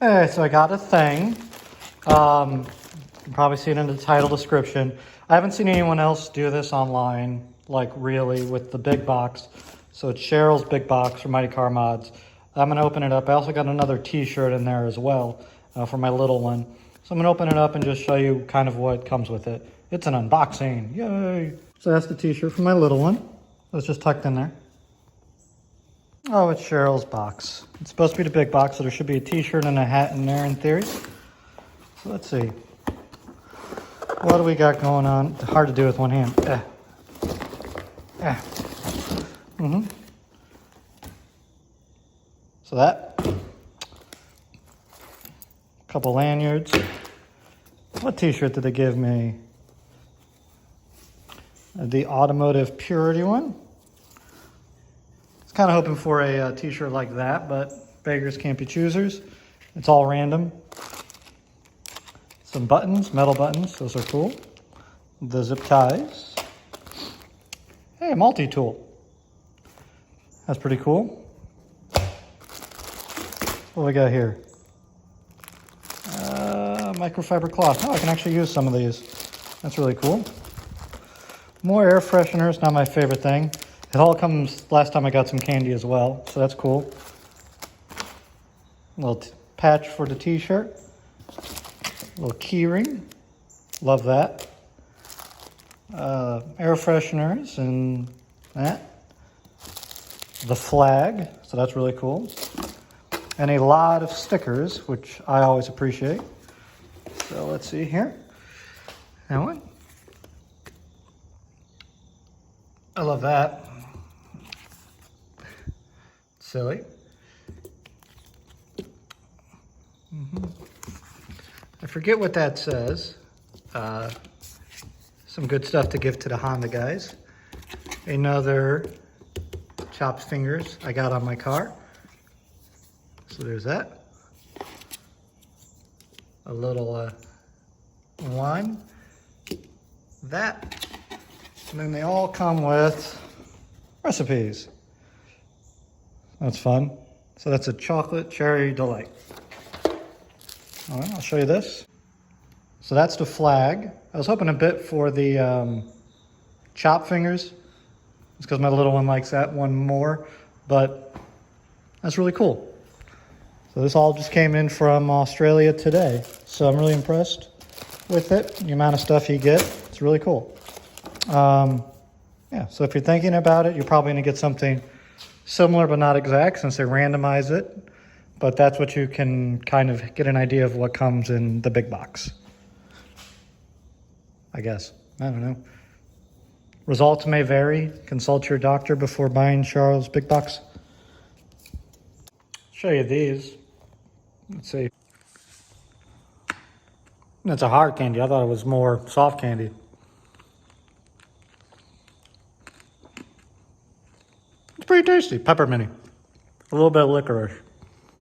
Hey, so I got a thing. You probably see it in the title description. I haven't seen anyone else do this online, like really, with the big box. So it's Cheryl's big box for Mighty Car Mods. I'm going to open it up. I also got another t-shirt in there as well for my little one. So I'm going to open it up and just show you kind of what comes with it. It's an unboxing. Yay! So that's the t-shirt for my little one. It's just tucked in there. Oh, it's Cheryl's box. It's supposed to be the big box, so there should be a t-shirt and a hat in there in theory. So let's see. What do we got going on? It's hard to do with one hand. So that. A couple lanyards. What t-shirt did they give me? The Automotive Purity one. I was kind of hoping for a t-shirt like that, but beggars can't be choosers. It's all random. Some buttons, metal buttons, those are cool. The zip ties. Hey, a multi-tool. That's pretty cool. What do we got here? Microfiber cloth. Oh, I can actually use some of these. That's really cool. More air fresheners, not my favorite thing. It all comes, last time I got some candy as well, so that's cool. A little patch for the t-shirt. A little key ring. Love that. Air fresheners and that. The flag, so that's really cool. And a lot of stickers, which I always appreciate. So let's see here. That one. I love that. Silly. I forget what that says. Some good stuff to give to the Honda guys. Another chopped fingers I got on my car. So there's that. A little wine. That. And then they all come with recipes. That's fun. So that's a chocolate cherry delight. All right, I'll show you this. So that's the flag. I was hoping a bit for the chop fingers. It's because my little one likes that one more, but that's really cool. So this all just came in from Australia today. So I'm really impressed with it. The amount of stuff you get, it's really cool. Yeah, so if you're thinking about it, you're probably gonna get something similar but not exact since they randomize it. But that's what you can kind of get an idea of what comes in the big box. I guess, I don't know. Results may vary. Consult your doctor before buying Cheryl's big box. Show you these. Let's see. That's a hard candy. I thought it was more soft candy. It's pretty tasty. Pepperminty. A little bit of licorice.